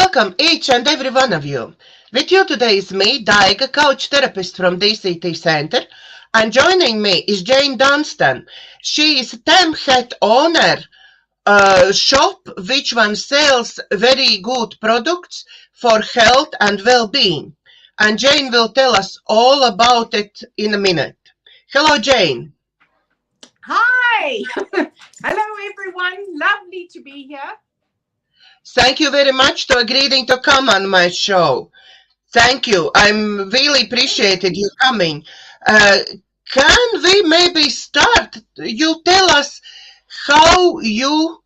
welcome each and every one of you. With you today is me, Daiga, coach therapist from DCTcentre, and joining me is Jane Dunstan. She is temp head owner shop which one sells very good products for health and well-being. And Jane will tell us all about it in a minute. Hello, Jane. Hi. Hello, everyone. Lovely to be here. Thank you very much for agreeing to come on my show. Thank you. I'm really appreciated you coming. Can we maybe start? You tell us how you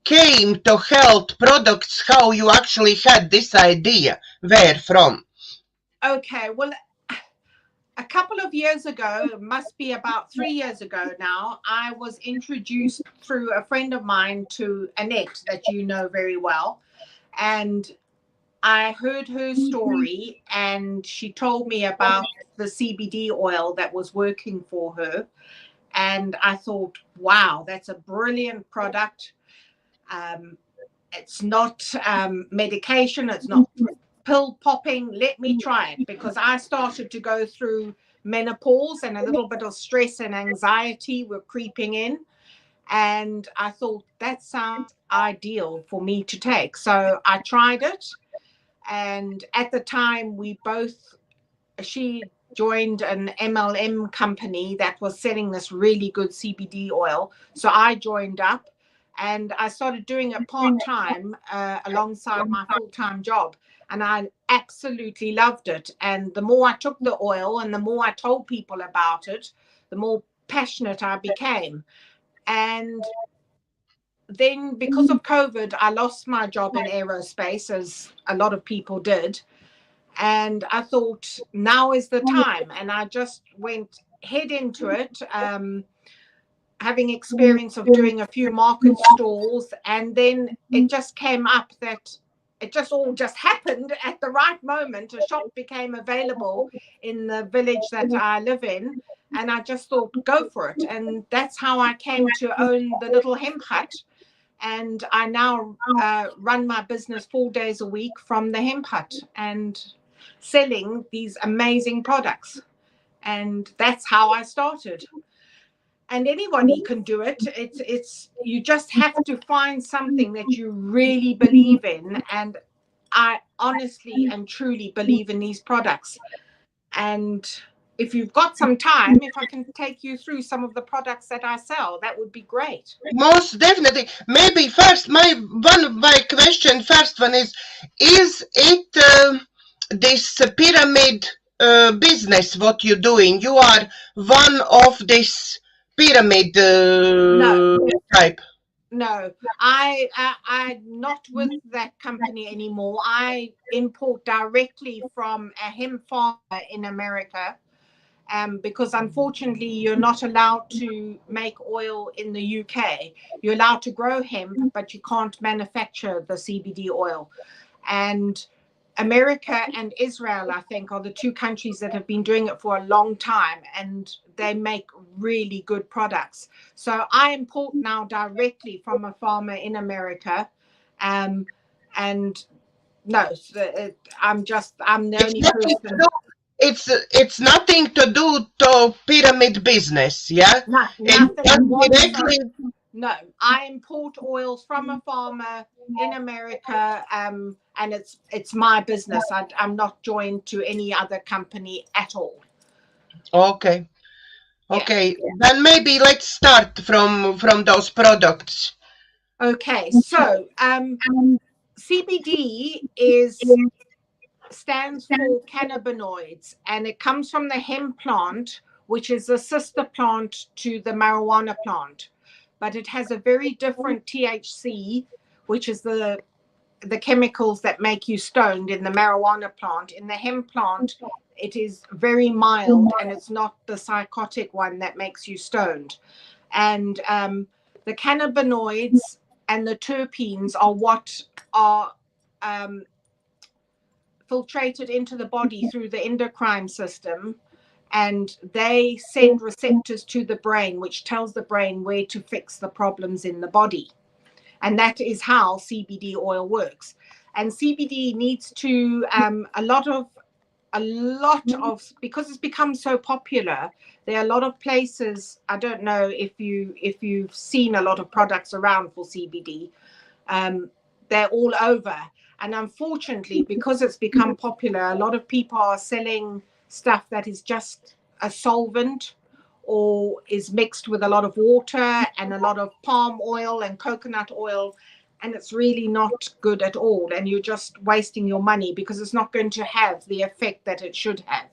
came to health products, how you actually had this idea, where from? Okay, well, a couple of years ago, it must be about 3 years ago now, I was introduced through a friend of mine to Annette that you know very well. And I heard her story and she told me about the CBD oil that was working for her. And I thought, wow, that's a brilliant product. It's not medication, it's not pill popping. Let me try it, because I started to go through menopause and a little bit of stress and anxiety were creeping in. And I thought that sounds ideal for me to take. So I tried it. And at the time, she joined an MLM company that was selling this really good CBD oil. So I joined up and I started doing it part-time alongside my full-time job. And I absolutely loved it. And the more I took the oil and the more I told people about it, the more passionate I became. And then because of COVID, I lost my job in aerospace, as a lot of people did. And I thought, now is the time. And I just went head into it, having experience of doing a few market stalls. And then it just came up that it all just happened at the right moment. A shop became available in the village that I live in. And I just thought, go for it. And that's how I came to own the little hemp hut. And I now run my business 4 days a week from the hemp hut and selling these amazing products. And that's how I started. And anybody can do it. It's you just have to find something that you really believe in. And I honestly and truly believe in these products. And if you've got some time, if I can take you through some of the products that I sell, that would be great. Most definitely. Maybe first, one of my question, first one is it this pyramid business what you're doing? You are one of this pyramid type. No, I'm not with that company anymore. I import directly from a hemp farmer in America. Because unfortunately, you're not allowed to make oil in the UK. You're allowed to grow hemp, but you can't manufacture the CBD oil. And America and Israel, I think, are the two countries that have been doing it for a long time, and they make really good products. So I import now directly from a farmer in America. And no, I'm the only person. It's nothing to do to pyramid business, yeah? No, I import oils from a farmer in America, and it's my business. I'm not joined to any other company at all. Okay. Okay, yeah. Then maybe let's start from those products. Okay, so CBD stands for cannabinoids, and it comes from the hemp plant, which is a sister plant to the marijuana plant. But it has a very different THC, which is the chemicals that make you stoned in the marijuana plant. In the hemp plant, it is very mild, and it's not the psychotic one that makes you stoned. And the cannabinoids and the terpenes are what are filtrated into the body through the endocrine system, and they send receptors to the brain, which tells the brain where to fix the problems in the body. And that is how CBD oil works. And CBD needs to a lot of because it's become so popular. There are a lot of places. I don't know if you've seen a lot of products around for CBD. They're all over, and unfortunately, because it's become popular, a lot of people are selling stuff that is just a solvent or is mixed with a lot of water and a lot of palm oil and coconut oil, and it's really not good at all, and you're just wasting your money because it's not going to have the effect that it should have.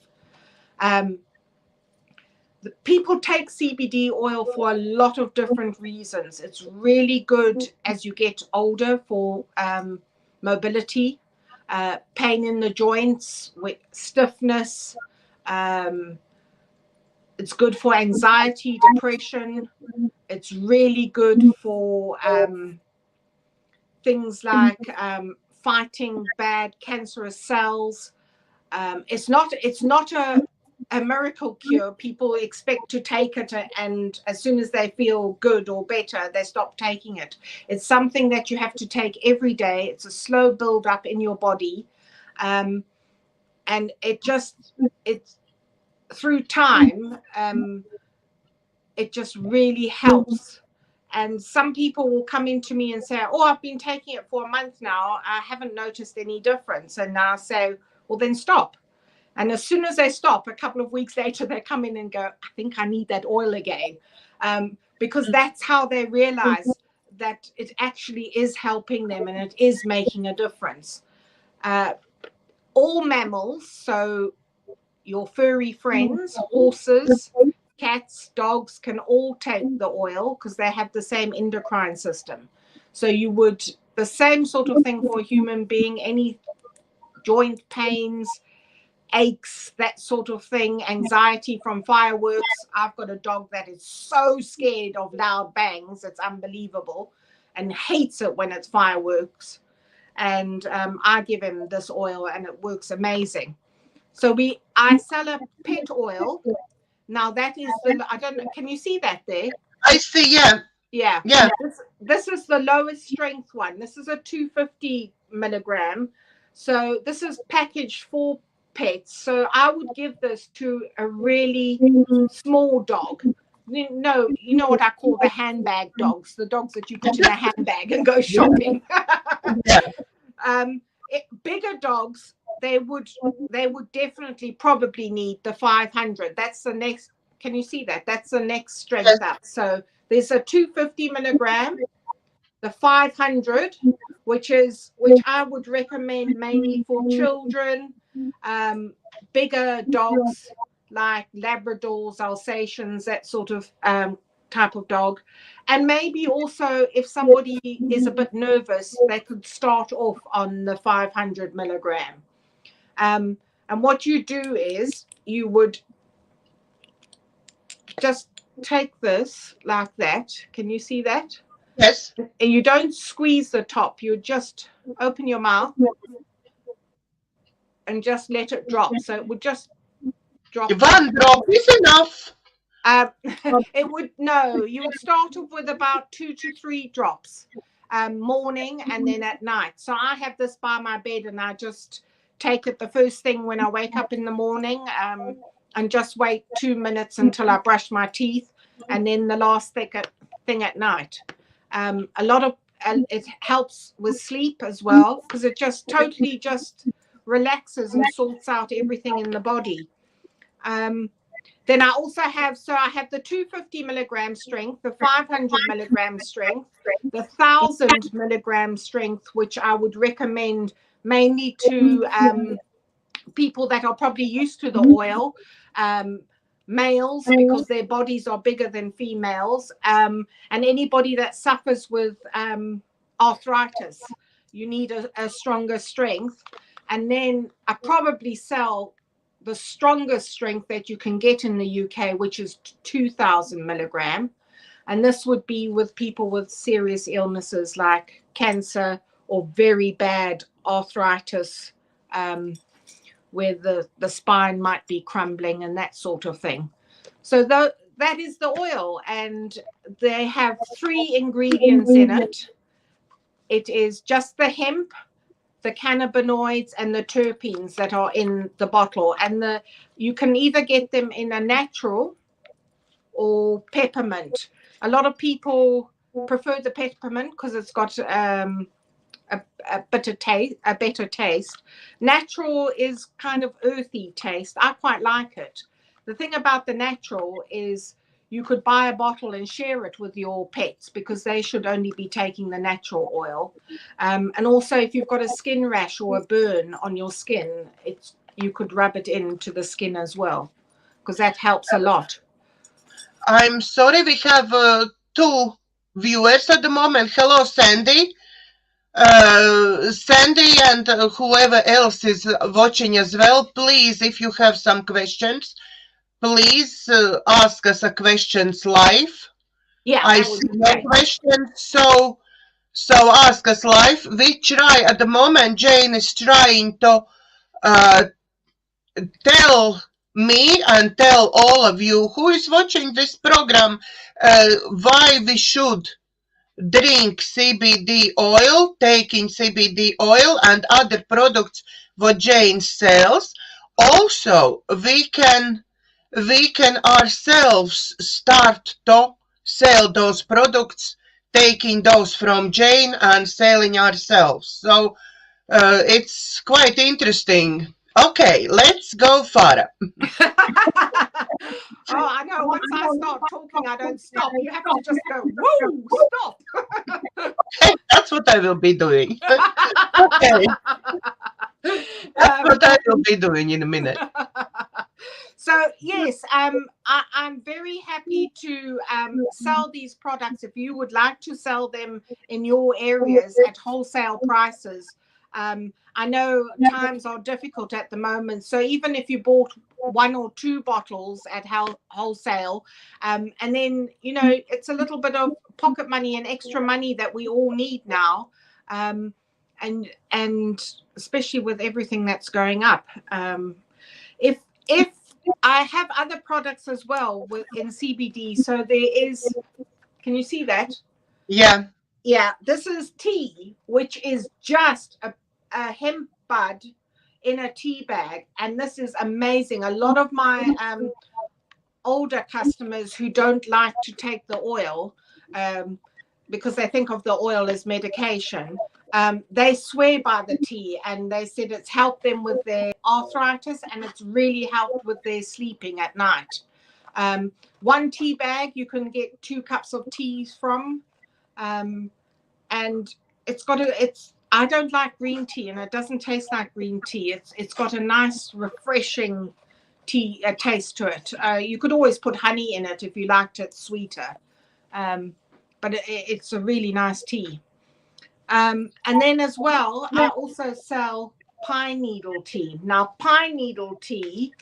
People take CBD oil for a lot of different reasons. It's really good as you get older for mobility, pain in the joints, with stiffness. It's good for anxiety, depression. It's really good for things like fighting bad cancerous cells. It's not a miracle cure. People expect to take it, and as soon as they feel good or better, they stop taking it. It's something that you have to take every day. It's a slow build up in your body, and it's through time, it just really helps. And some people will come into me and say, oh, I've been taking it for a month now, I haven't noticed any difference. And I say, well, then stop. And as soon as they stop, a couple of weeks later, they come in and go, I think I need that oil again. Because that's how they realize that it actually is helping them and it is making a difference. All mammals, so your furry friends, horses, cats, dogs, can all take the oil because they have the same endocrine system. So the same sort of thing for a human being, any joint pains, aches, that sort of thing, anxiety from fireworks. I've got a dog that is so scared of loud bangs, it's unbelievable, and hates it when it's fireworks. And I give him this oil and it works amazing. So I sell a pet oil. Now that is I don't know, can you see that there? I see, yeah. Yeah. This is the lowest strength one. This is a 250 milligram. So this is packaged for pets. So I would give this to a really small dog. You know what I call the handbag dogs, the dogs that you put in a handbag and go shopping. Bigger dogs, they would definitely probably need the 500. That's the next. Can you see that? That's the next strength up. So there's a 250 milligram, the 500, which I would recommend mainly for children, bigger dogs like Labradors, Alsatians, that sort of type of dog. And maybe also if somebody is a bit nervous, they could start off on the 500 milligram. And what you do is you would just take this like that. Can you see that? Yes. And you don't squeeze the top. You just open your mouth and just let it drop. So it would just drop. One drop is enough. You would start off with about 2 to 3 drops, morning and then at night. So I have this by my bed and I just take it the first thing when I wake up in the morning, and just wait 2 minutes until I brush my teeth, and then the last thing at night. It helps with sleep as well because it just totally just relaxes and sorts out everything in the body. Then I also have the 250 milligram strength, the 500 milligram strength, the 1000 milligram strength, which I would recommend mainly to people that are probably used to the oil, males, because their bodies are bigger than females, and anybody that suffers with arthritis. You need a stronger strength. And then I probably sell the strongest strength that you can get in the UK, which is 2000 milligram. And this would be with people with serious illnesses like cancer or very bad arthritis, where the spine might be crumbling and that sort of thing. So that is the oil, and they have 3 ingredients in it. It is just the hemp, the cannabinoids and the terpenes that are in the bottle. And you can either get them in a natural or peppermint. A lot of people prefer the peppermint because it's got a better taste. Natural is kind of earthy taste. I quite like it. The thing about the natural is you could buy a bottle and share it with your pets because they should only be taking the natural oil. And also, if you've got a skin rash or a burn on your skin, you could rub it into the skin as well, because that helps a lot. I'm sorry, we have 2 viewers at the moment. Hello, Sandy. Sandy and whoever else is watching as well, please, if you have some questions, please ask us a questions live. Yeah, I see no questions, so ask us live. We try at the moment. Jane is trying to tell me and tell all of you who is watching this program why we should drink CBD oil, taking CBD oil and other products what Jane sells. Also, we can ourselves start to sell those products, taking those from Jane and selling ourselves. So it's quite interesting. Okay, let's go further. Oh, I know. Once I start talking, I don't stop. You have to just go, woo, stop. Okay, that's what I will be doing. Okay. That's what I will be doing in a minute. So, yes, I'm very happy to sell these products. If you would like to sell them in your areas at wholesale prices, I know times are difficult at the moment. So even if you bought 1 or 2 bottles at wholesale, and then, you know, it's a little bit of pocket money and extra money that we all need now. And especially with everything that's going up. If I have other products as well in CBD. So there is, can you see that? Yeah. Yeah, this is tea, which is just a hemp bud in a tea bag, and this is amazing. A lot of my older customers who don't like to take the oil because they think of the oil as medication, they swear by the tea, and they said it's helped them with their arthritis and it's really helped with their sleeping at night. 1 tea bag you can get 2 cups of tea from, and I don't like green tea, and it doesn't taste like green tea. It's got a nice refreshing tea taste to it. You could always put honey in it if you liked it sweeter, but it's a really nice tea. And then as well, I also sell pine needle tea. Now, pine needle tea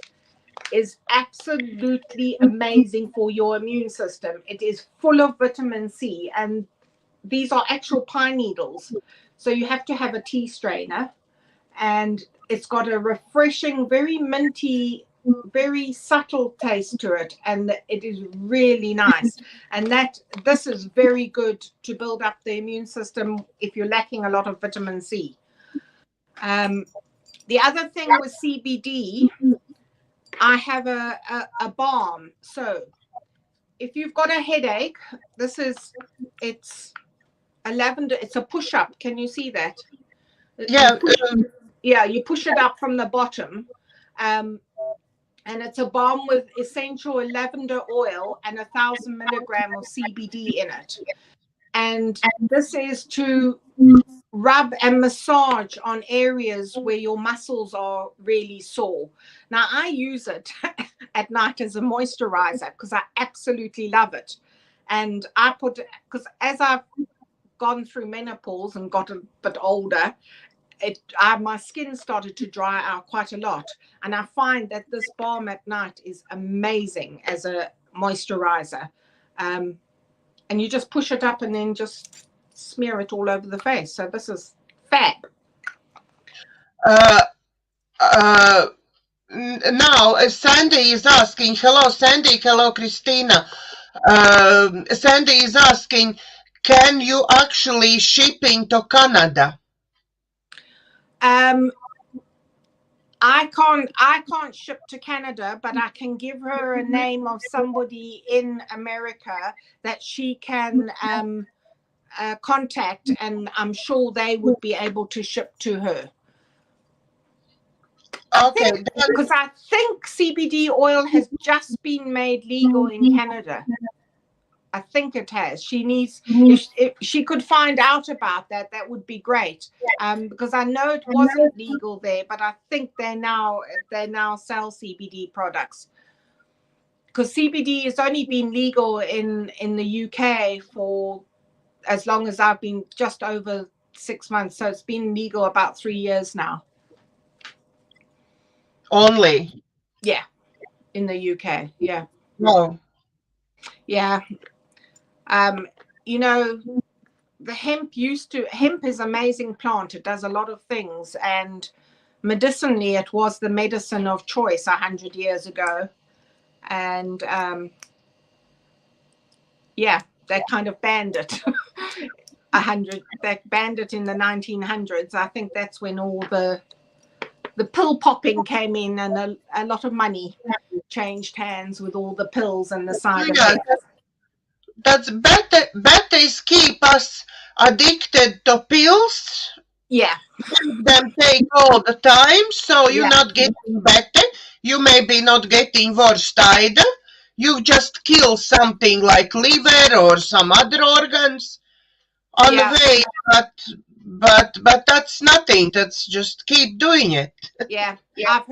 is absolutely amazing for your immune system. It is full of vitamin C, and these are actual pine needles. So you have to have a tea strainer, and it's got a refreshing, very minty, very subtle taste to it, and it is really nice. And this is very good to build up the immune system if you're lacking a lot of vitamin C. The other thing with CBD, I have a balm. So if you've got a headache, it's a lavender. It's a push-up. Can you see that? Yeah. Yeah, you push it up from the bottom. And it's a balm with essential lavender oil and 1,000 milligrams of CBD in it. And this is to rub and massage on areas where your muscles are really sore. Now, I use it at night as a moisturizer because I absolutely love it. And I because as I've gone through menopause and got a bit older, my skin started to dry out quite a lot, and I find that this balm at night is amazing as a moisturizer. And you just push it up and then just smear it all over the face. So this is fab. Now Sandy is asking, hello Sandy, hello Christina. Sandy is asking, can you actually shipping to Canada? I can't ship to Canada, but I can give her a name of somebody in America that she can contact, and I'm sure they would be able to ship to her. Okay. Because I think CBD oil has just been made legal in Canada. I think it has. She needs, if she could find out about that, that would be great. Because I know it wasn't legal there, but I think they now sell CBD products. Because CBD has only been legal in the UK for as long as I've been, just over 6 months. So it's been legal about 3 years now. Only. Yeah, in the UK. Yeah. No. Yeah. You know, the hemp is an amazing plant. It does a lot of things, and medicinally it was the medicine of choice 100 years ago. And yeah, they kind of banned it. They banned it in the 1900s. I think that's when all the pill popping came in, and a lot of money changed hands with all the pills and the side effects. That's better is keep us addicted to pills. Yeah. Them take all the time, so you're not getting better. You may be not getting worse either. You just kill something like liver or some other organs on the way, but that's nothing. That's just keep doing it. Yeah. I've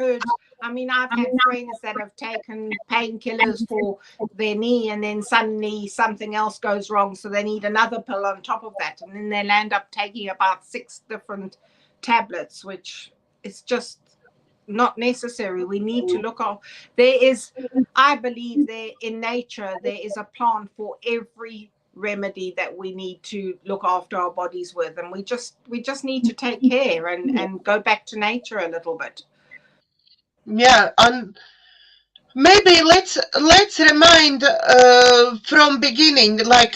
had friends that have taken painkillers for their knee, and then suddenly something else goes wrong, so they need another pill on top of that, and then they'll end up taking about 6 different tablets, which is just not necessary. We need to look off. I believe in nature there is a plant for every remedy that we need to look after our bodies with, and we just need to take care and go back to nature a little bit. Yeah, and maybe let's remind from beginning, like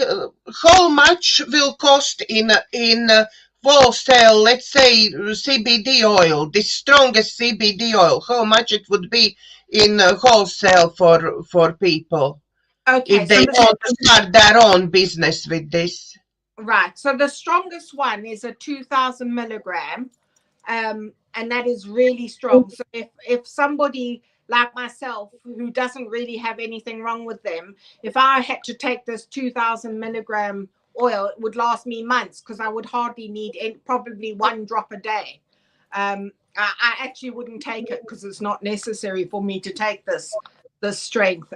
how much will cost in wholesale, let's say CBD oil, the strongest CBD oil, how much it would be in wholesale for people, if they want to start their own business with this. Right. So the strongest one is a 2,000 milligram, and that is really strong. So if somebody like myself, who doesn't really have anything wrong with them, if I had to take this 2,000 milligram oil, it would last me months, because I would hardly need probably 1 drop a day. I actually wouldn't take it because it's not necessary for me to take this strength.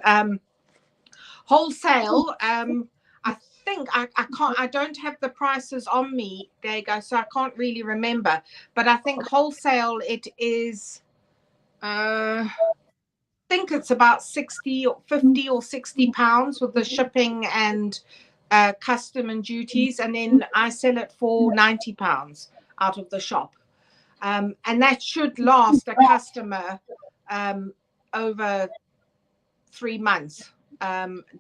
Wholesale, I think I don't have the prices on me, Daiga, so I can't really remember. But I think wholesale it is, I think it's about 60 or 50 or 60 pounds with the shipping and custom and duties, and then I sell it for 90 pounds out of the shop, and that should last a customer over 3 months.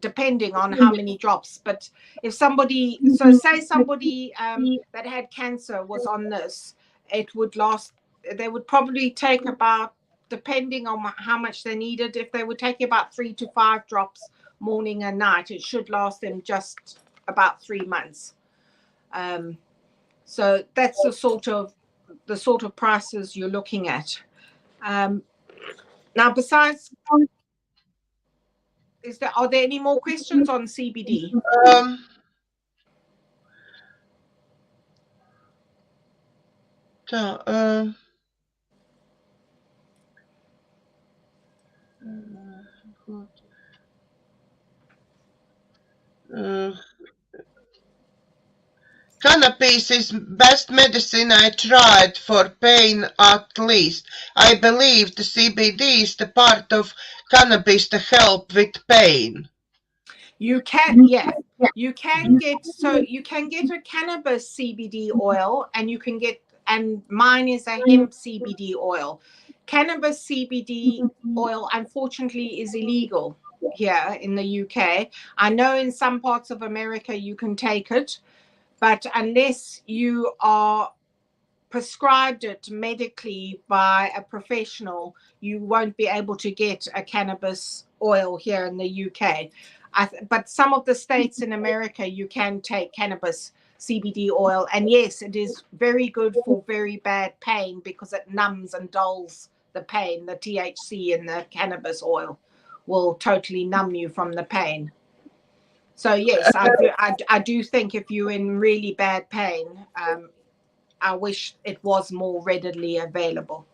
Depending on how many drops. But if somebody, say somebody that had cancer was on this, it would last, they would probably take about, depending on how much they needed, if they would take about 3 to 5 drops morning and night, it should last them just about 3 months. So that's the sort of prices you're looking at. Now, besides, are there any more questions on CBD? Cannabis is best medicine I tried for pain, at least. I believe the CBD is the part of cannabis to help with pain. You can get a cannabis CBD oil, and mine is a hemp CBD oil. Cannabis CBD oil, unfortunately, is illegal here in the UK. I know in some parts of America you can take it, but unless you are prescribed it medically by a professional, you won't be able to get a cannabis oil here in the UK. But some of the states in America, you can take cannabis CBD oil. And yes, it is very good for very bad pain because it numbs and dulls the pain. The THC in the cannabis oil will totally numb you from the pain. So yes, I do think if you're in really bad pain, I wish it was more readily available.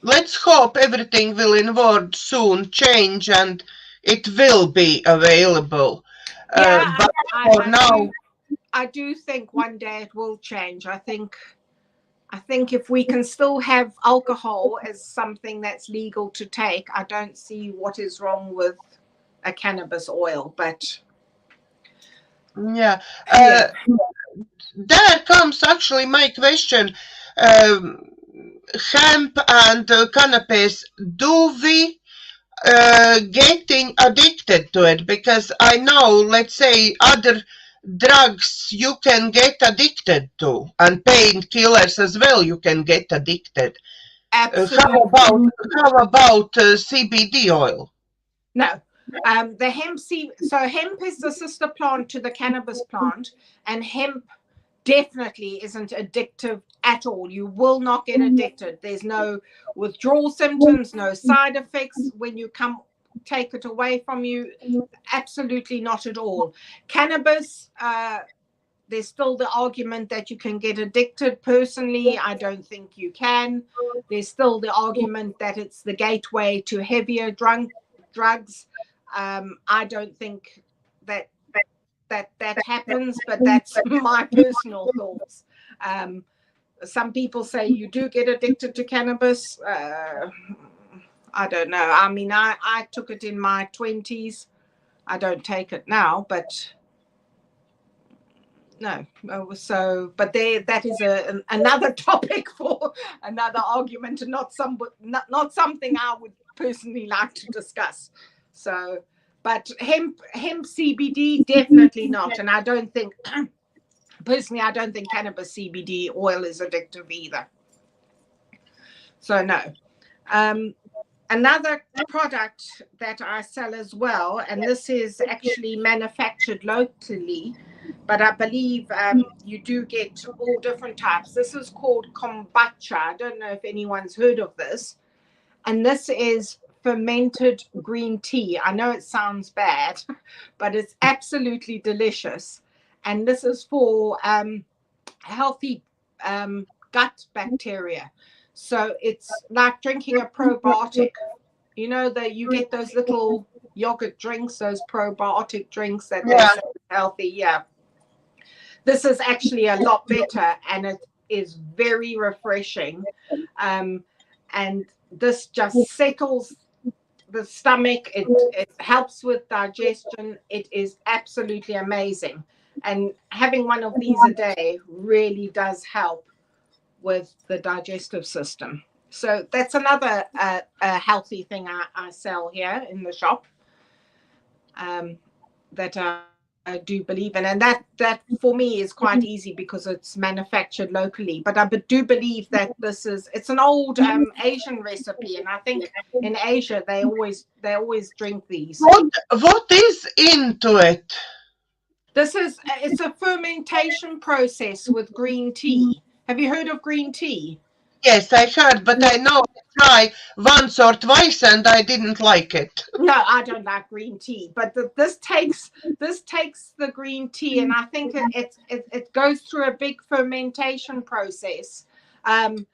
Let's hope everything will in world soon change and it will be available. Yeah, But for now, I do think one day it will change. I think if we can still have alcohol as something that's legal to take, I don't see what is wrong with a cannabis oil. But yeah. There comes actually my question. Hemp and cannabis, do we getting addicted to it? Because I know, let's say, other drugs you can get addicted to, and painkillers as well you can get addicted. absolutely. How about CBD oil? No. The hemp hemp is the sister plant to the cannabis plant, and hemp definitely isn't addictive at all. You will not get addicted. There's no withdrawal symptoms, no side effects when you take it away from you. Absolutely not at all. Cannabis, there's still the argument that you can get addicted. Personally, I don't think you can. There's still the argument that it's the gateway to heavier drugs. I don't think that happens, but that's my personal thoughts. Some people say you do get addicted to cannabis. I don't know. I mean, I took it in my 20s. I don't take it now, but no. So, but that is another topic for another argument, and not something I would personally like to discuss. So, but hemp CBD, definitely not. And I don't think, personally, I don't think cannabis CBD oil is addictive either. So no. Another product that I sell as well, and this is actually manufactured locally, but I believe you do get all different types. This is called Kombucha. I don't know if anyone's heard of this. And this is fermented green tea. I know it sounds bad, but it's absolutely delicious. And this is for healthy gut bacteria. So it's like drinking a probiotic. You know that you get those little yogurt drinks, those probiotic drinks that are healthy. Yeah. This is actually a lot better, and it is very refreshing. And this just settles the stomach. It helps with digestion. It is absolutely amazing. And having one of these a day really does help with the digestive system. So that's another healthy thing I sell here in the shop that I do believe in. And that for me is quite easy because it's manufactured locally. But I do believe that it's an old Asian recipe, and I think in Asia they always drink these. What is into it? It's a fermentation process with green tea. Have you heard of green tea? Yes, I heard, but I know I tried once or twice and I didn't like it. No, I don't like green tea, but this takes the green tea, and I think it goes through a big fermentation process, and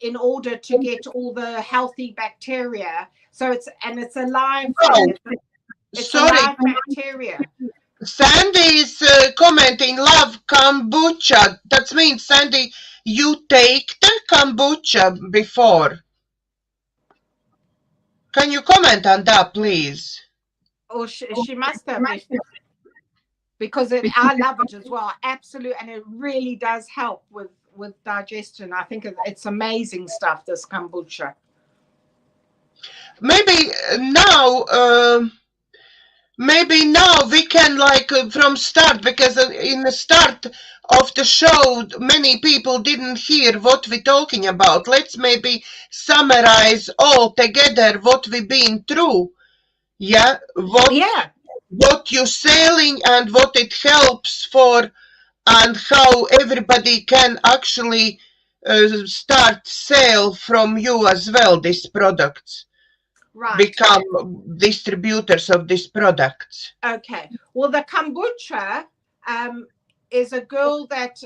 in order to get all the healthy bacteria. So it's a live. It's a live bacteria. Sandy is commenting, love kombucha. That means, Sandy, you take the kombucha before. Can you comment on that, please? Oh, she must have, because I love it as well. Absolutely, and it really does help with digestion. I think it's amazing stuff, this kombucha. Maybe now... maybe now we can from start, because in the start of the show many people didn't hear what we're talking about. Let's maybe summarize all together what we've been through. Yeah, what you're selling and what it helps for, and how everybody can actually start sale from you as well, these products. Right. Become distributors of these products. Okay. Well, the kombucha is a girl that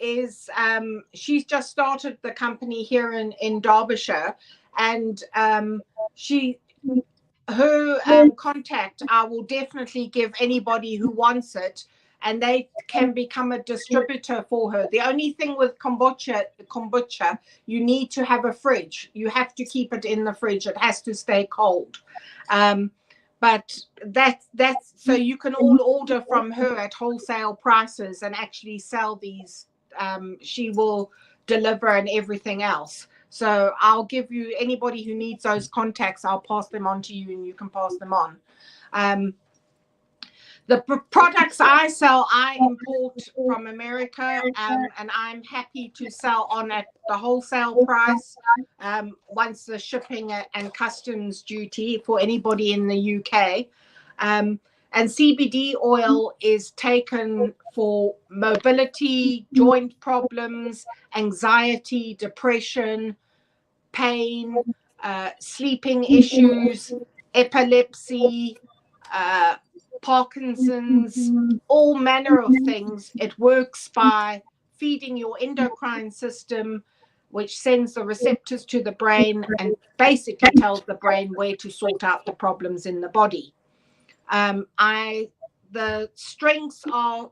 is she's just started the company here in Derbyshire, and her contact I will definitely give anybody who wants it, and they can become a distributor for her. The only thing with kombucha, you need to have a fridge. You have to keep it in the fridge. It has to stay cold. But that's so you can all order from her at wholesale prices and actually sell these. She will deliver and everything else. So I'll give you anybody who needs those contacts. I'll pass them on to you, and you can pass them on. The products I sell, I import from America, and I'm happy to sell on at the wholesale price once the shipping and customs duty for anybody in the UK. And CBD oil is taken for mobility, joint problems, anxiety, depression, pain, sleeping issues, epilepsy, Parkinson's, all manner of things. It works by feeding your endocrine system, which sends the receptors to the brain and basically tells the brain where to sort out the problems in the body. The strengths are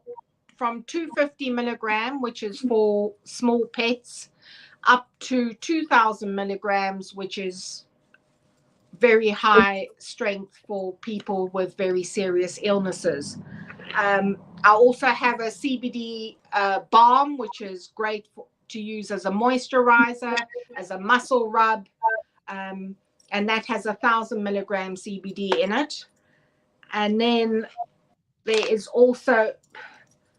from 250 milligram, which is for small pets, up to 2,000 milligrams, which is very high strength for people with very serious illnesses. I also have a CBD balm, which is great to use as a moisturizer, as a muscle rub, and that has 1,000 milligram CBD in it. And then there is also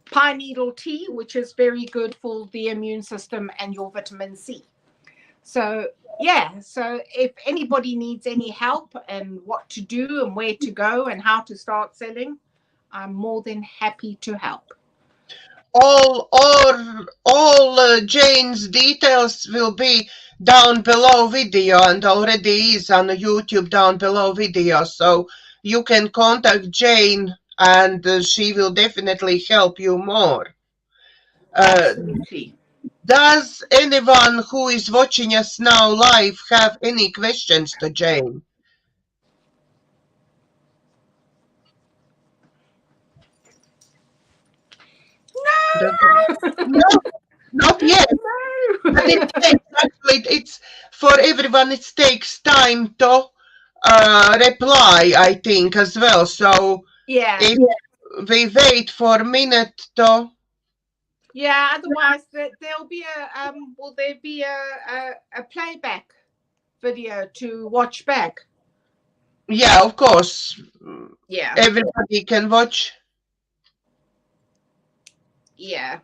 pine needle tea, which is very good for the immune system and your vitamin C. So yeah, so if anybody needs any help and what to do and where to go and how to start selling, I'm more than happy to help. All Jane's details will be down below video, and already is on YouTube down below video, so you can contact Jane and she will definitely help you more. Absolutely. Does anyone who is watching us now live have any questions to Jane? No, not yet. No. But it's for everyone. It takes time to reply, I think, as well. So yeah, if we wait for a minute to. Yeah, otherwise there'll be will there be a playback video to watch back? Yeah, of course. Yeah. Everybody can watch. Yeah.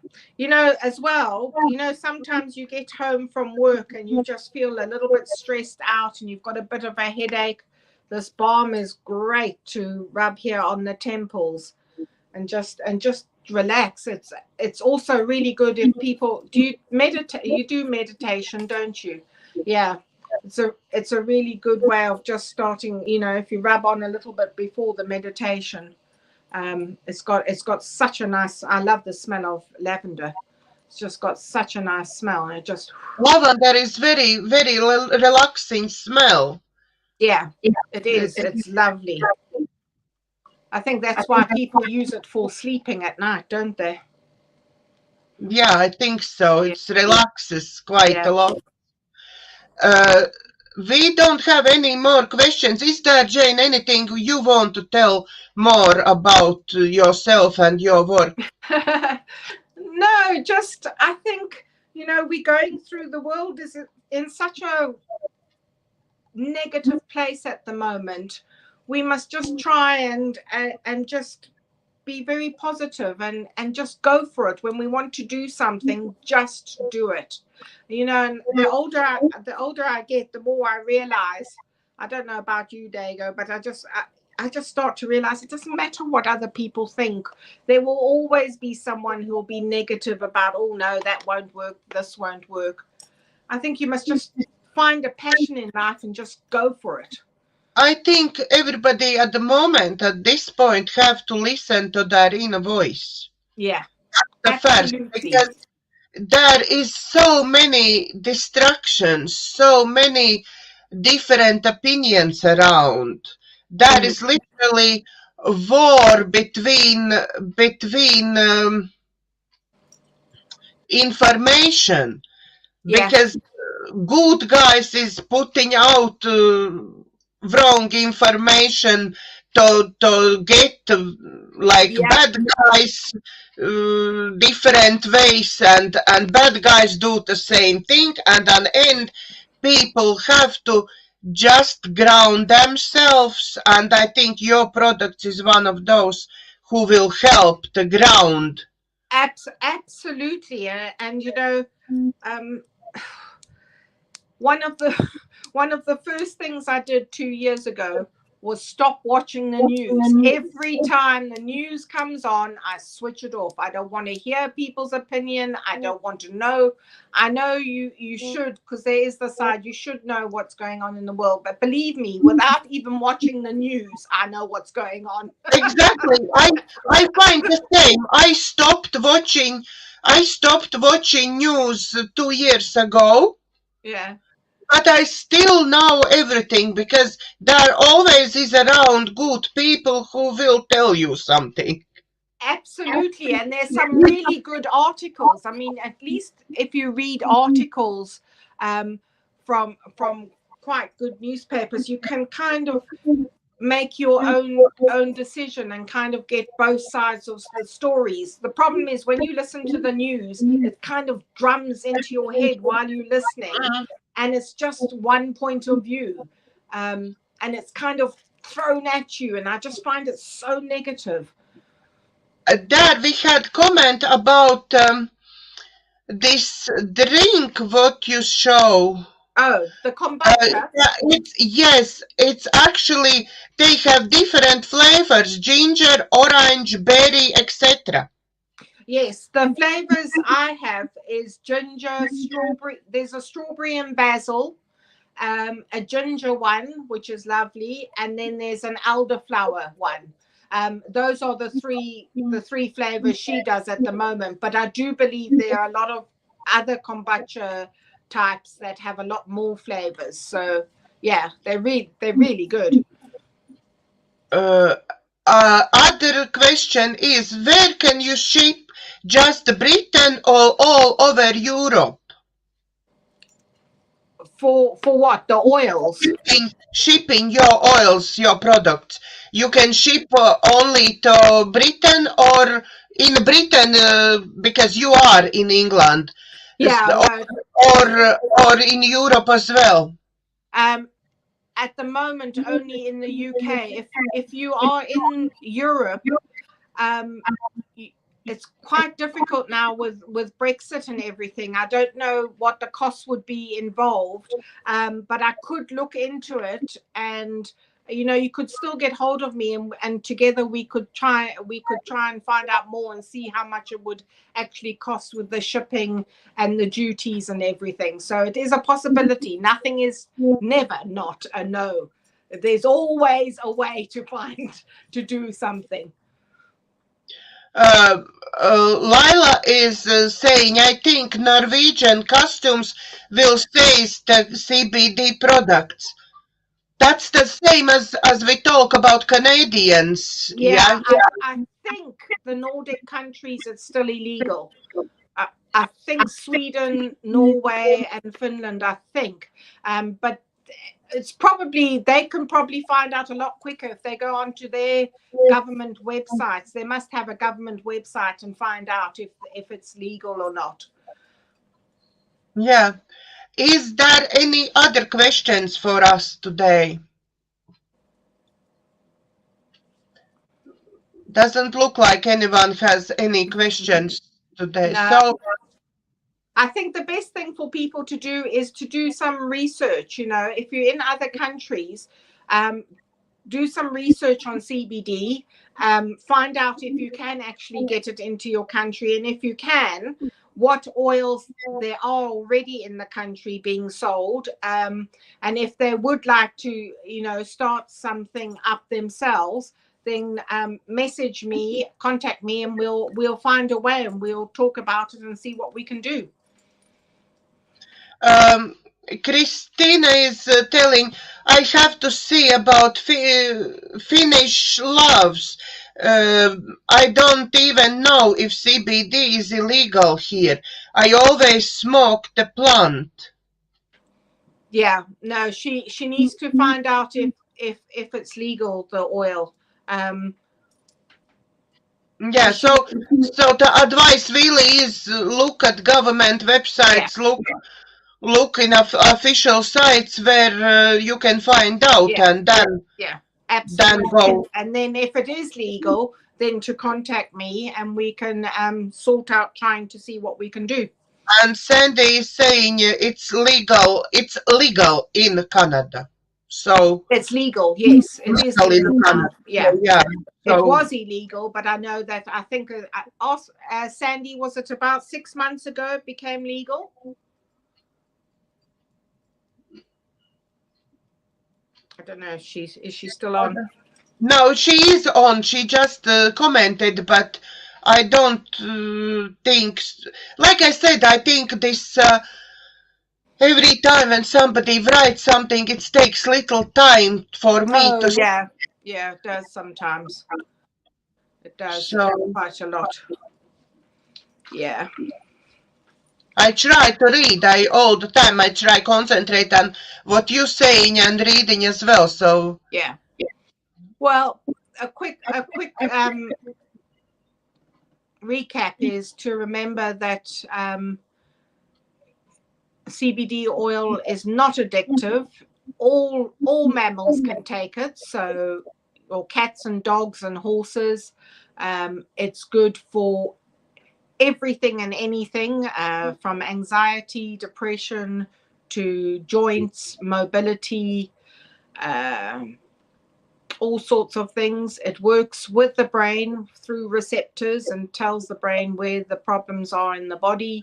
As well, sometimes you get home from work and you just feel a little bit stressed out and you've got a bit of a headache. This balm is great to rub here on the temples and just relax. It's also really good if people you do meditation, don't you? Yeah. It's a really good way of just starting, if you rub on a little bit before the meditation. It's got such a nice, I love the smell of lavender. It's just got such a nice smell, and it just lavender is very, very relaxing smell. Yeah, it is. It's lovely. I think that's why people use it for sleeping at night, don't they? Yeah, I think so. It relaxes quite a lot. We don't have any more questions. Is there, Jane, anything you want to tell more about yourself and your work? No, just I think, we're going through, the world is in such a negative place at the moment we must just try and just be very positive and just go for it. When we want to do something, just do it. You know, and the older I get, the more I realize. I don't know about you, Daiga, but I just start to realize it doesn't matter what other people think. There will always be someone who will be negative about, oh no, that won't work, this won't work. I think you must just find a passion in life and just go for it. I think everybody at the moment, at this point, have to listen to their inner voice. Yeah, The first, because there is so many distractions, so many different opinions around. There is literally a war between information, because good guys is putting out wrong information to get bad guys different ways, and bad guys do the same thing, and at the end people have to just ground themselves, and I think your product is one of those who will help to ground. Absolutely, and you know, one of the first things I did 2 years ago was stop watching the news. Every time the news comes on, I switch it off. I don't want to hear people's opinion. I don't want to know. I know you should, because there is the side, you should know what's going on in the world. But believe me, without even watching the news, I know what's going on. Exactly. I find the same. I stopped watching news 2 years ago. Yeah. But I still know everything, because there always is around good people who will tell you something. Absolutely. And there's some really good articles. I mean, at least if you read articles from quite good newspapers, you can kind of make your own decision and kind of get both sides of the stories. The problem is when you listen to the news, it kind of drums into your head while you're listening, and it's just one point of view, and it's kind of thrown at you, and I just find it so negative. There we had comment about this drink what you show. Oh, the kombucha. It's actually, they have different flavors: ginger, orange, berry, etc. Yes, the flavors I have is ginger, strawberry. There's a strawberry and basil, a ginger one, which is lovely, and then there's an elderflower one. Those are the three flavors she does at the moment. But I do believe there are a lot of other kombucha types that have a lot more flavors. So yeah, they're really good. Other question is, where can you ship? Just Britain or all over Europe? For what? The oils? Shipping your oils, your products. You can ship only to Britain, or in Britain because you are in England. Yeah. Or in Europe as well. At the moment, only in the UK. If you are in Europe, it's quite difficult now with Brexit and everything. I don't know what the cost would be involved, but I could look into it, and you know, you could still get hold of me, and together we could try and find out more and see how much it would actually cost with the shipping and the duties and everything. So it is a possibility. Nothing is never not a no. There's always a way to do something. Lila is saying, I think Norwegian customs will taste the CBD products. That's the same as we talk about Canadians. Yeah. I think the Nordic countries, it's still illegal. I think Sweden, Norway, and Finland, I think. But it's probably, they can probably find out a lot quicker if they go onto their government websites. They must have a government website and find out if it's legal or not. Yeah. Is there any other questions for us today? Doesn't look like anyone has any questions today. No. So I think the best thing for people to do is to do some research. You know, if you're in other countries, do some research on CBD. Find out if you can actually get it into your country, and if you can, what oils there are already in the country being sold, and if they would like to, you know, start something up themselves, then message me, contact me, and we'll find a way, and we'll talk about it and see what we can do. Christina is telling, I have to see about Finnish loves. I don't even know if CBD is illegal here. I always smoke the plant. Yeah, no, she needs to find out if it's legal, the oil. Yeah, so the advice really is look at government websites, look in official sites where you can find out, and then absolutely. Then go. And then if it is legal, then to contact me, and we can sort out trying to see what we can do. And Sandy is saying it's legal. It's legal in Canada. So it's legal. Yes, it is legal in Canada. Yeah. So, it was illegal, but I know that I think Sandy, was it about 6 months ago it became legal? I don't know. Is she still on? No, she is on. She just commented, but I don't think. Like I said, I think this every time when somebody writes something, it takes little time for me to. Yeah, it does sometimes. It does quite a lot. Yeah. I try to read. All the time I try concentrate on what you're saying and reading as well. So yeah. Well, a quick recap is to remember that CBD oil is not addictive. All mammals can take it, so, or cats and dogs and horses. It's good for everything and anything, from anxiety, depression, to joints, mobility, all sorts of things. It works with the brain through receptors and tells the brain where the problems are in the body.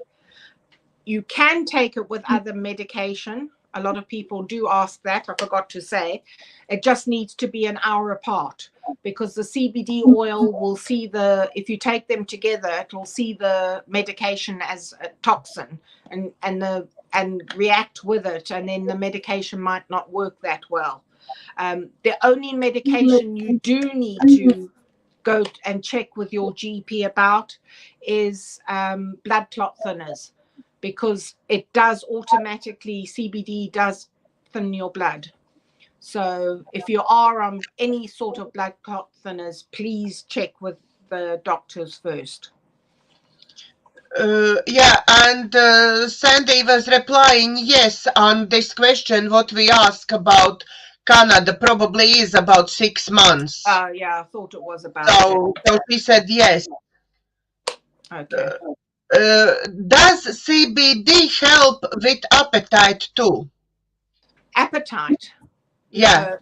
You can take it with other medication. A lot of people do ask that. I forgot to say. It just needs to be an hour apart, because the CBD oil will see if you take them together, it will see the medication as a toxin and react with it, and then the medication might not work that well. The only medication you do need to go and check with your GP about is blood clot thinners, because it does automatically, CBD does thin your blood. So if you are on any sort of blood clot thinners, please check with the doctors first. And Sandy was replying yes on this question what we asked about Canada. Probably is about 6 months. Oh yeah, I thought it was about. So she said yes. Okay. Does CBD help with appetite too? Appetite? Yeah.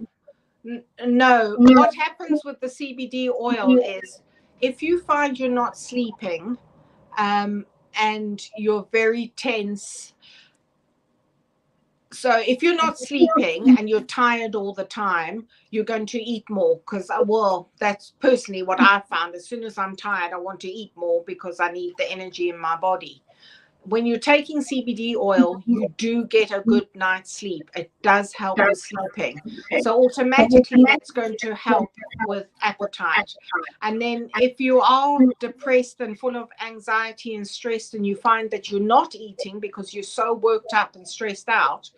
No. What happens with the CBD oil is, if you find you're not sleeping, and you're very tense. So if you're not sleeping and you're tired all the time, you're going to eat more, because, well, that's personally what I found. As soon as I'm tired, I want to eat more because I need the energy in my body. When you're taking CBD oil, you do get a good night's sleep. It does help with sleeping. So automatically that's going to help with appetite. And then if you are depressed and full of anxiety and stressed, and you find that you're not eating because you're so worked up and stressed out,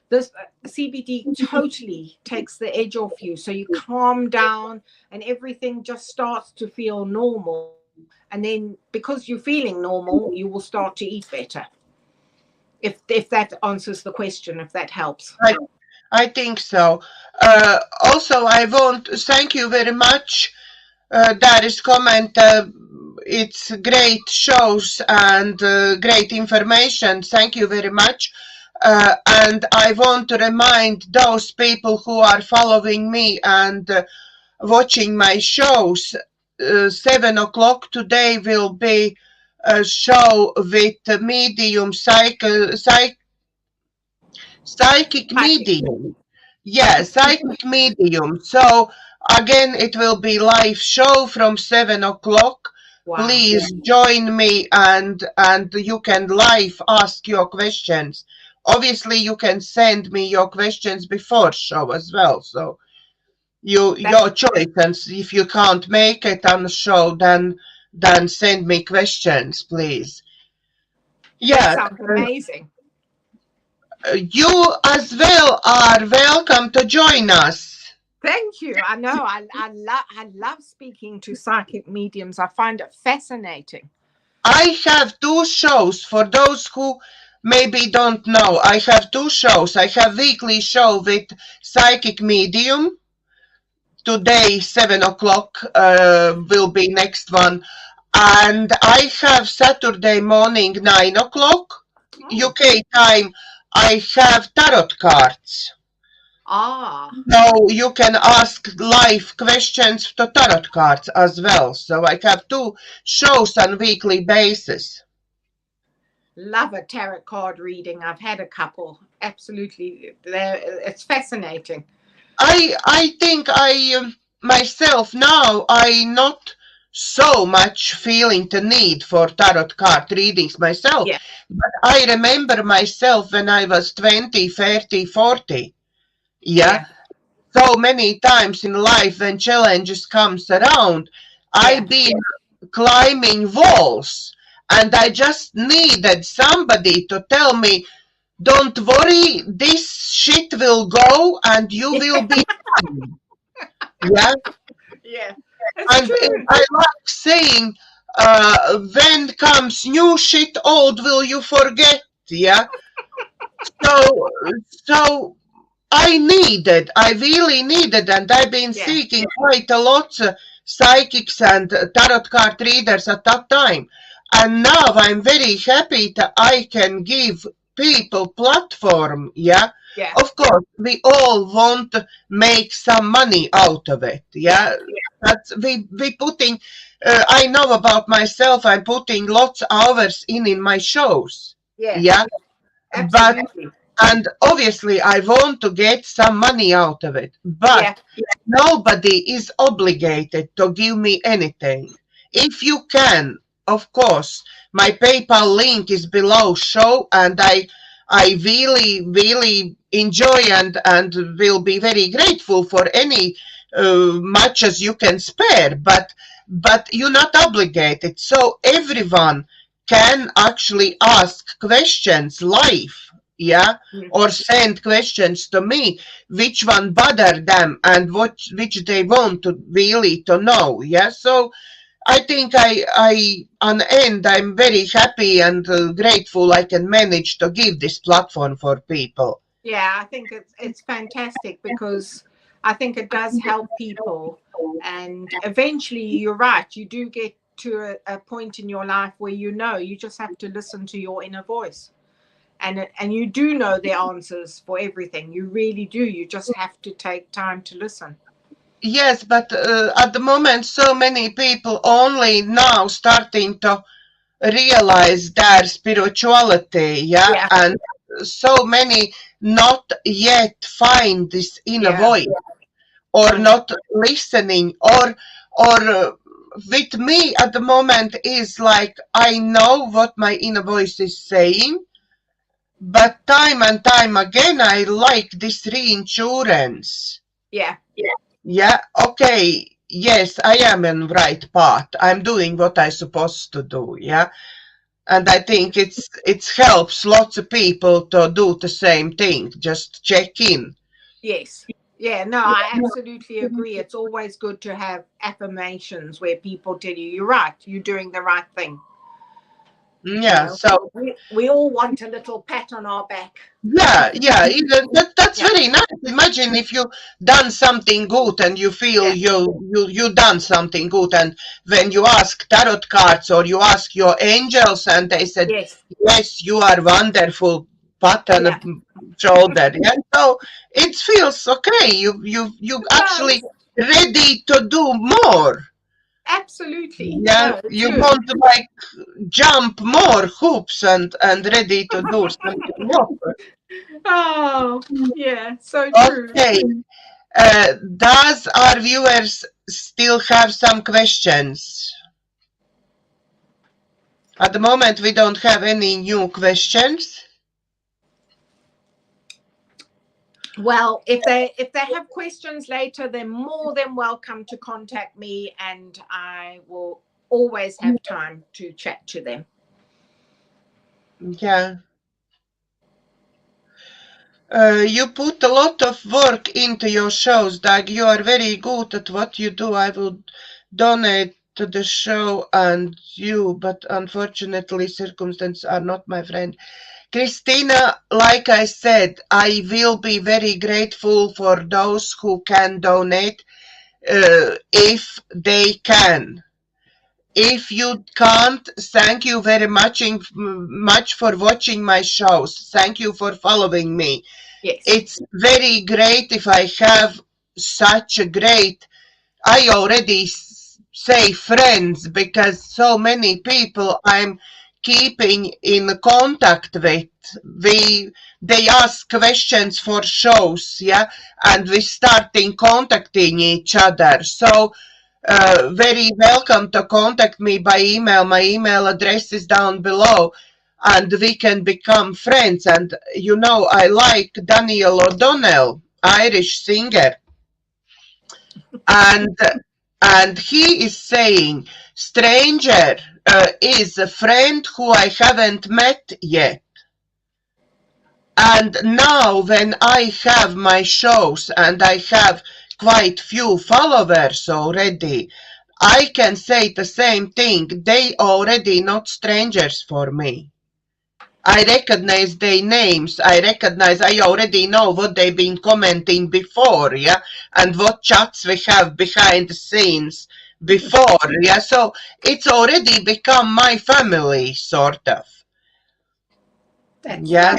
this CBD totally takes the edge off you. So you calm down and everything just starts to feel normal. And then because you're feeling normal, you will start to eat better. If that answers the question, if that helps. I think so. Also, I want to thank you very much there is comment. It's great shows and great information. Thank you very much. And I want to remind those people who are following me and watching my shows, 7 o'clock today will be a show with medium psychic medium. Yeah, psychic medium. So again, it will be live show from 7 o'clock. Wow. Please join me and you can live ask your questions. Obviously, you can send me your questions before show as well. So your choice. And if you can't make it on the show, then send me questions, please. Yeah, that sounds amazing. You as well are welcome to join us. Thank you. I know. I love speaking to psychic mediums. I find it fascinating. I have 2 shows for those who maybe don't know. I have 2 shows. I have weekly show with psychic medium. Today, 7 o'clock will be next one. And I have Saturday morning, 9 o'clock, UK time. I have tarot cards. So you can ask live questions to tarot cards as well. So I have 2 shows on weekly basis. Love a tarot card reading. I've had a couple. Absolutely. It's fascinating. I think myself now, I not so much feeling the need for tarot card readings myself. Yeah. But I remember myself when I was 20, 30, 40. Yeah. So many times in life when challenges comes around, I've been climbing walls and I just needed somebody to tell me, don't worry, this shit will go and you will be fine. Yeah. Yeah. And I like saying, when comes new shit, old will you forget? Yeah. So I really needed, and I've been seeking quite a lot of psychics and tarot card readers at that time. And now I'm very happy that I can give people platform. Yeah. Of course, we all want to make some money out of it. Yeah. That's we putting. I know about myself. I'm putting lots of hours in my shows. Yeah. Absolutely. And obviously, I want to get some money out of it. But nobody is obligated to give me anything. If you can, of course, my PayPal link is below show, and I really, really enjoy and will be very grateful for any much as you can spare. But you're not obligated. So everyone can actually ask questions live. Yeah, or send questions to me, which one bother them and which they want to really to know. Yeah, so I think I on end I'm very happy and grateful I can manage to give this platform for people. Yeah, I think it's fantastic because I think it does help people, and eventually you're right, you do get to a point in your life where you just have to listen to your inner voice. And you do know the answers for everything. You really do. You just have to take time to listen. Yes, but at the moment, so many people only now starting to realize their spirituality. Yeah, and so many not yet find this inner voice, or not listening, or with me at the moment is like I know what my inner voice is saying. But time and time again, I like this reinsurance. Yeah. Okay. Yes, I am in right path. I'm doing what I'm supposed to do. Yeah. And I think it helps lots of people to do the same thing. Just check in. Yes. Yeah, no, I absolutely agree. It's always good to have affirmations where people tell you, you're right, you're doing the right thing. Yeah, so we all want a little pat on our back. yeah, even that's very nice. Imagine if you done something good and you feel you done something good, and when you ask tarot cards or you ask your angels and they said yes, you are wonderful, pat on the shoulder. Yeah, so it feels okay. You actually ready to do more. Absolutely. Yeah, you want to like jump more hoops and ready to do something more. Oh, yeah, so true. Okay. Does our viewers still have some questions? At the moment, we don't have any new questions. Well, if they have questions later, they're more than welcome to contact me, and I will always have time to chat to them. Yeah. You put a lot of work into your shows, Doug. You are very good at what you do. I will donate to the show and you, but unfortunately circumstances are not my friend. Christina, like I said, I will be very grateful for those who can donate if they can. If you can't, thank you very much for watching my shows. Thank you for following me. Yes. It's very great if I have such a great, I already say friends, because so many people I'm keeping in contact with. They ask questions for shows, yeah, and we starting contacting each other. So very welcome to contact me by email. My email address is down below and we can become friends. And you know, I like Daniel O'Donnell, Irish singer. And he is saying, stranger is a friend who I haven't met yet. And now when I have my shows and I have quite few followers already, I can say the same thing. They already not strangers for me. I recognize their names. I already know what they've been commenting before, yeah, and what chats we have behind the scenes before, yeah. So it's already become my family, sort of. That's yeah.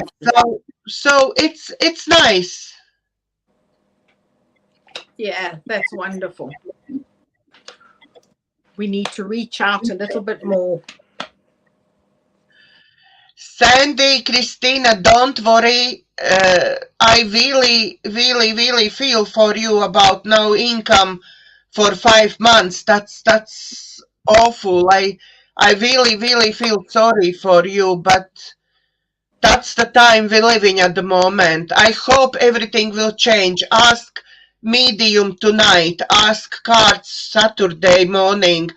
So it's nice. Yeah, that's wonderful. We need to reach out a little bit more. Sandy, Christina, don't worry. I really feel for you about no income for 5 months. That's awful. I really feel sorry for you, but that's the time we're living at the moment. I hope everything will change. Ask medium tonight. Ask cards Saturday morning.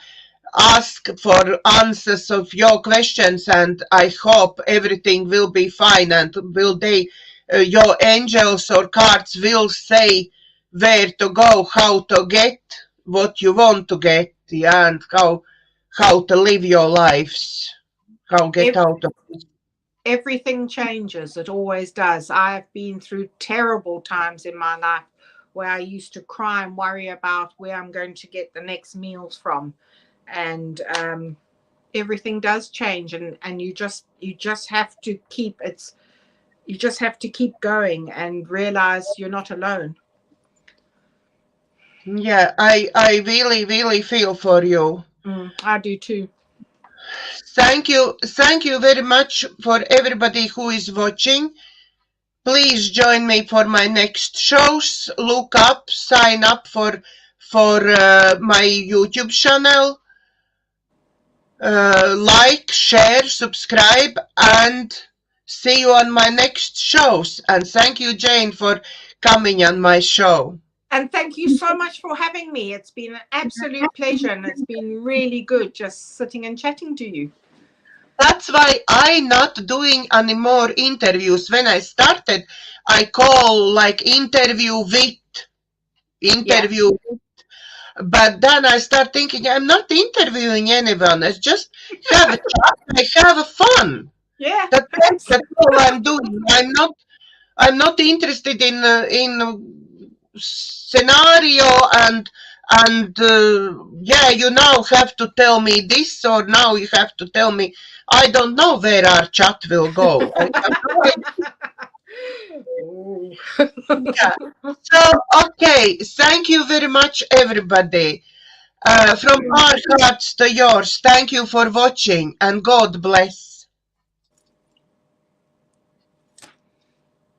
Ask for answers of your questions, and I hope everything will be fine. And will they, your angels or cards will say where to go, how to get what you want to get, yeah, and how to live your lives, how get out of it. Everything changes. It always does. I've been through terrible times in my life where I used to cry and worry about where I'm going to get the next meals from. And everything does change, and you just have to keep going and realize you're not alone. Yeah, I really feel for you. I do too. Thank you very much for everybody who is watching. Please join me for my next shows. Look up, sign up for my YouTube channel. Like, share, subscribe, and see you on my next shows. And thank you, Jane, for coming on my show. And thank you so much for having me. It's been an absolute pleasure, and it's been really good just sitting and chatting to you. That's why I'm not doing any more interviews. When I started, I call like interview with. But then I start thinking, I'm not interviewing anyone. I just have a chat. I have fun. Yeah. That's all I'm doing. I'm not interested in scenario and yeah, you now have to tell me this, or now you have to tell me. I don't know where our chat will go. Yeah. So, okay, thank you very much, everybody. From our hearts to yours, thank you for watching, and God bless.